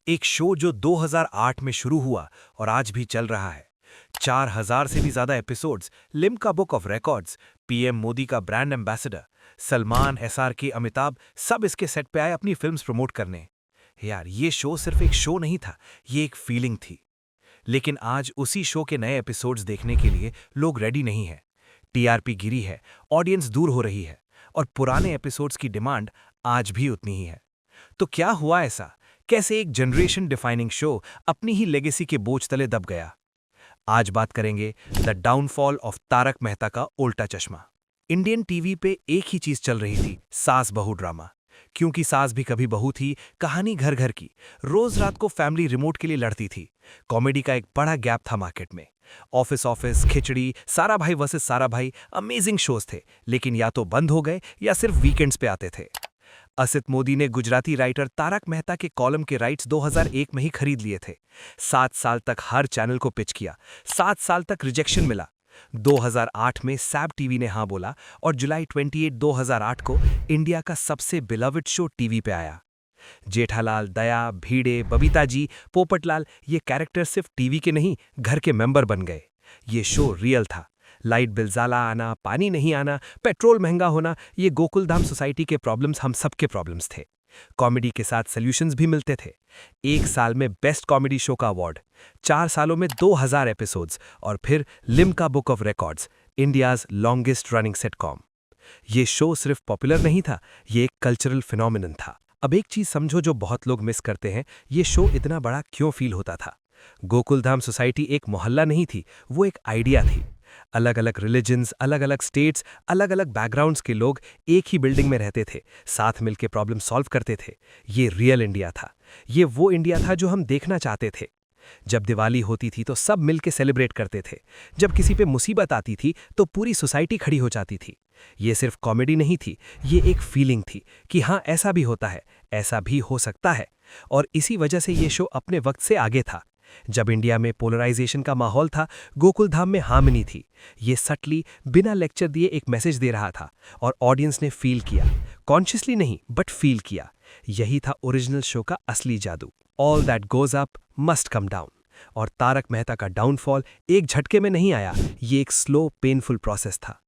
एक शो जो 2008 में शुरू हुआ और आज भी चल रहा है। 4000 से भी ज्यादा episodes, Limca book of records, PM Modi का brand ambassador, Salman, SRK, Amitabh सब इसके सेट पे आए अपनी फिल्म्स प्रमोट करने। यार ये शो सिर्फ एक शो नहीं था, ये एक फीलिंग थी। लेकिन आज उसी शो के नए एपिसोड्स देखने के लिए लोग रेडी नहीं है। टीआरपी गिरी है, ऑडियंस दूर हो रही है और पुराने एपिसोड्स की डिमांड आज भी उतनी ही है। तो क्या हुआ ऐसा? कैसे एक जनरेशन डिफाइनिंग शो अपनी ही लेगेसी के बोझ तले दब गया? आज बात करेंगे the downfall of Tarak Mehta ka Ulta चश्मा। इंडियन टीवी पे एक ही चीज चल रही थी, सास बहू ड्रामा। क्योंकि सास भी कभी बहू थी, कहानी घर घर की। रोज रात को फैमिली रिमोट के लिए लड़ती थी। कॉमेडी का एक बड़ा गैप था मार्केट में। ऑफिस ऑफिस, खिचड़ी, सारा भाई वर्सेस सारा भाई अमेजिंग शोज थे, लेकिन या तो बंद हो गए या सिर्फ वीकेंड्स पे आते थे। असित मोदी ने गुजराती राइटर तारक मेहता के कॉलम के राइट्स 2001 में ही खरीद लिए थे। 7 साल तक हर चैनल को पिच किया, 7 साल तक रिजेक्शन मिला। 2008 में सैब टीवी ने हाँ बोला और जुलाई 28, 2008 को इंडिया का सबसे बिलवड शो टीवी पे आया। जेठालाल, दया, भीड़े, बबीता जी, पोपटलाल, ये कैरेक्टर सिर्फ टीवी के नहीं, घर के मेंबर बन गए। ये शो रियल था। लाइट बिल ज़्यादा आना, पानी नहीं आना, पेट्रोल महंगा होना, ये गोकुलधाम सोसाइटी के प्रॉब्लम्स हम सबके प्रॉब्लम्स थे। कॉमेडी के साथ सॉल्यूशंस भी मिलते थे। एक साल में बेस्ट कॉमेडी शो का अवार्ड, 4 सालों में 2000 एपिसोड्स और फिर Limca book of records, India's longest running sitcom. ये शो सिर्फ पॉपुलर नहीं था, ये एक कल्चरल फिनोमिनन था। अब एक चीज समझो जो बहुत लोग मिस करते हैं, ये शो इतना बड़ा क्यों फील होता था? गोकुलधाम सोसाइटी एक मोहल्ला नहीं थी, वो एक आइडिया थी। अलग अलग रिलीजन्स, अलग अलग स्टेट्स, अलग अलग बैकग्राउंड्स के लोग एक ही बिल्डिंग में रहते थे, साथ मिलकर प्रॉब्लम सॉल्व करते थे। ये रियल इंडिया था। ये वो इंडिया था जो हम देखना चाहते थे। जब दिवाली होती थी तो सब मिलके सेलिब्रेट करते थे। जब किसी पे मुसीबत आती थी तो पूरी सोसाइटी खड़ी हो जाती थी। ये सिर्फ कॉमेडी नहीं थी, ये एक फीलिंग थी कि हाँ ऐसा भी होता है, ऐसा भी हो सकता है। और इसी वजह से ये शो अपने वक्त से आगे था। जब इंडिया में पोलराइजेशन का माहौल था, गोकुलधाम में हार्मनी थी। ये सटली, बिना लेक्चर दिए एक मैसेज दे रहा था और ऑडियंस ने फील किया। कॉन्शियसली नहीं, बट फील किया। यही था ओरिजिनल शो का असली जादू। All that goes up must come down. और तारक मेहता का डाउनफॉल एक झटके में नहीं आया, ये एक स्लो, पेनफुल प्रोसेस था।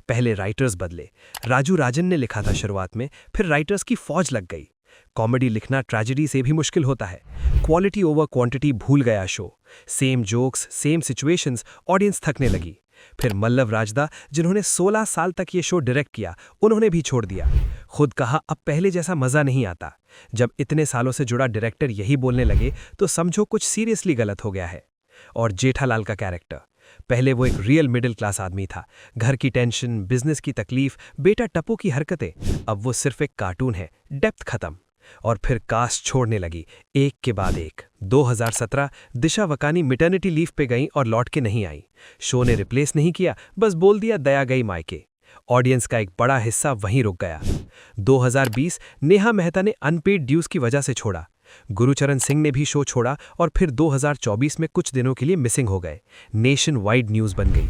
पहले राइटर्स बदले। राजू राजन ने लिखा था शुरुआत में, फिर राइटर्स की फौज लग गई। कॉमेडी लिखना ट्रेजेडी से भी मुश्किल होता है। क्वालिटी ओवर क्वांटिटी भूल गया show. Same jokes, same situations, audience थकने लगी। फिर मल्लव राजदा, जिन्होंने 16 साल तक ये शो डायरेक्ट किया, उन्होंने भी छोड़ दिया। खुद कहा अब पहले जैसा मजा नहीं आता। जब इतने सालों से जुड़ा डायरेक्टर यही बोलने लगे तो समझो कुछ सीरियसली गलत हो गया है। और जेठालाल का कैरेक्टर, पहले वो एक रियल मिडिल क्लास आदमी था। घर की टेंशन, बिजनेस की तकलीफ, बेटा टप्पू की हरकतें, अब वो सिर्फ एक कार्टून है। डेप्थ खत्म। और फिर कास्ट छोड़ने लगी, एक के बाद एक। 2017 दिशा वकानी मिटर्निटी लीव पे गई और लौट के नहीं आई। शो ने रिप्लेस नहीं किया, बस बोल दिया दया गई मायके। ऑडियंस का एक बड़ा हिस्सा वहीं रुक गया। 2020 नेहा मेहता ने अनपेड ड्यूज की वजह से छोड़ा। गुरुचरण सिंह ने भी शो छोड़ा और फिर 2024 में कुछ दिनों के लिए मिसिंग हो गए। नेशन वाइड न्यूज बन गई।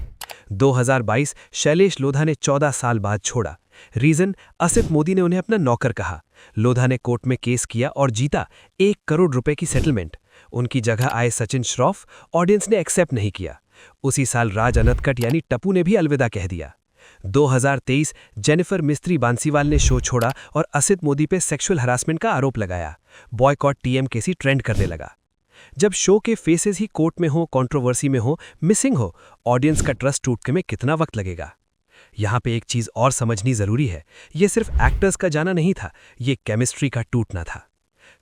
2022 शैलेश लोधा ने 14 साल बाद छोड़ा। रीजन, असित मोदी ने उन्हें अपना नौकर कहा। लोधा ने कोर्ट में केस किया और जीता, 1 करोड़ रुपए की सेटलमेंट। उनकी जगह आए सचिन श्रॉफ, ऑडियंस ने एक्सेप्ट नहीं किया। उसी साल राज अनतकट यानी टप्पू ने भी अलविदा कह दिया। 2023 जेनिफर मिस्त्री बांसीवाल ने शो छोड़ा और असित मोदी पे सेक्सुअल हरासमेंट का आरोप लगाया। बॉयकॉट टीएमकेसी ट्रेंड करने लगा। जब शो के फेसेस ही कोर्ट में हो, कंट्रोवर्सी में हो, मिसिंग हो, ऑडियंस का ट्रस्ट टूटने में कितना वक्त लगेगा? यहाँ पे एक चीज और समझनी जरूरी है, ये सिर्फ एक्टर्स का जाना नहीं था, ये केमिस्ट्री का टूटना था।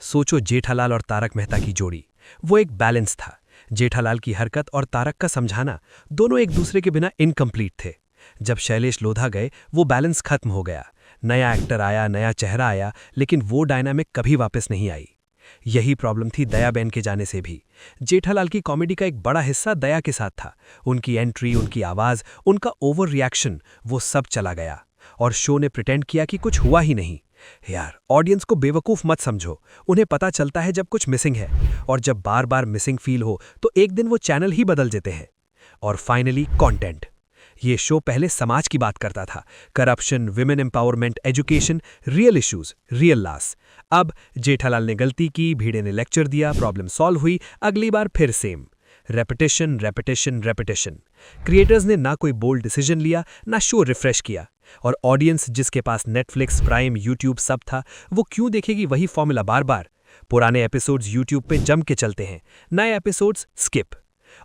सोचो जेठालाल और तारक मेहता की जोड़ी, वो एक बैलेंस था। जेठालाल की हरकत और तारक का समझाना, दोनों एक दूसरे के बिना इनकम्प्लीट थे। जब शैलेश लोधा गए, वो बैलेंस खत्म हो गया। नया एक्टर आया, नया चेहरा आया, लेकिन वो डायनामिक कभी वापस नहीं आई। यही प्रॉब्लम थी दया बहन के जाने से भी। जेठालाल की कॉमेडी का एक बड़ा हिस्सा दया के साथ था। उनकी एंट्री, उनकी आवाज, उनका ओवर रिएक्शन, वो सब चला गया। और शो ने प्रिटेंड किया कि कुछ हुआ ही नहीं। यार, ऑडियंस को बेवकूफ मत समझो। उन्हें पता चलता है जब कुछ मिसिंग है, और जब बार बार मिसिंग फील हो तो एक दिन वो चैनल ही बदल देते हैं। और फाइनली कंटेंट। ये शो पहले समाज की बात करता था, corruption, women empowerment, education, real issues, real loss. अब जेठालाल ने गलती की, भिड़े ने लेक्चर दिया, प्रॉब्लम सॉल्व हुई, अगली बार फिर same. Repetition repetition repetition. Creators ने ना कोई बोल्ड डिसीजन लिया, ना शो रिफ्रेश किया, और ऑडियंस जिसके पास नेटफ्लिक्स, प्राइम, यूट्यूब सब था, वो क्यों देखेगी वही फॉर्मूला बार बार। पुराने एपिसोड्स यूट्यूब पे जम के चलते हैं, नए एपिसोड्स स्किप।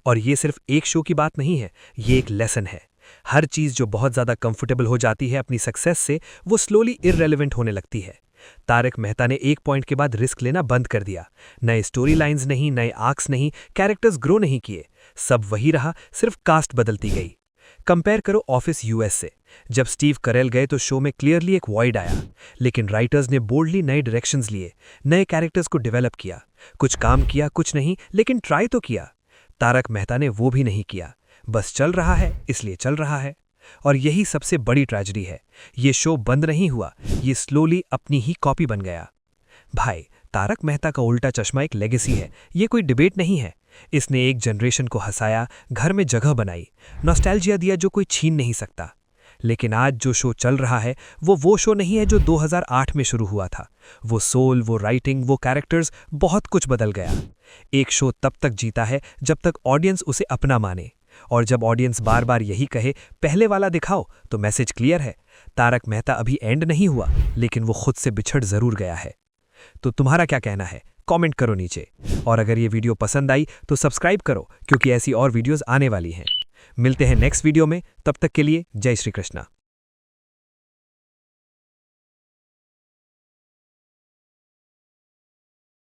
और ये सिर्फ एक शो की बात नहीं है, ये एक लेसन है। हर चीज जो बहुत ज्यादा कंफर्टेबल हो जाती है अपनी सक्सेस से, वो स्लोली इररेलेवेंट होने लगती है। तारक मेहता ने एक पॉइंट के बाद रिस्क लेना बंद कर दिया। नए स्टोरी लाइन्स नहीं, नए आर्क्स नहीं, कैरेक्टर्स ग्रो नहीं किए, सब वही रहा, सिर्फ कास्ट बदलती गई। कंपेयर करो ऑफिस यूएस से। जब स्टीव करेल गए तो शो में क्लियरली एक वॉइड आया, लेकिन राइटर्स ने बोल्डली नए डायरेक्शंस लिए, नए कैरेक्टर्स को डेवलप किया, कुछ काम किया, कुछ नहीं, लेकिन ट्राई तो किया। तारक मेहता ने वो भी नहीं किया, बस चल रहा है इसलिए चल रहा है। और यही सबसे बड़ी ट्रेजेडी है, ये शो बंद नहीं हुआ, ये स्लोली अपनी ही कॉपी बन गया। भाई, तारक मेहता का उल्टा चश्मा एक लेगेसी है, ये कोई डिबेट नहीं है। इसने एक जनरेशन को हंसाया, घर में जगह बनाई, नॉस्टैल्जिया दिया जो कोई छीन नहीं सकता। लेकिन आज जो शो चल रहा है वो शो नहीं है जो 2008 में शुरू हुआ था। वो सोल, वो राइटिंग, वो कैरेक्टर्स, बहुत कुछ बदल गया। एक शो तब तक जीता है जब तक ऑडियंस उसे अपना माने, और जब ऑडियंस बार बार यही कहे पहले वाला दिखाओ, तो मैसेज क्लियर है, तारक मेहता अभी एंड नहीं हुआ, लेकिन वो खुद से बिछड़ जरूर गया है। तो तुम्हारा क्या कहना है, कमेंट करो नीचे। और अगर ये वीडियो पसंद आई तो सब्सक्राइब करो, क्योंकि ऐसी और वीडियोस आने वाली हैं। मिलते हैं नेक्स्ट वीडियो में, तब तक के लिए जय श्री कृष्णा।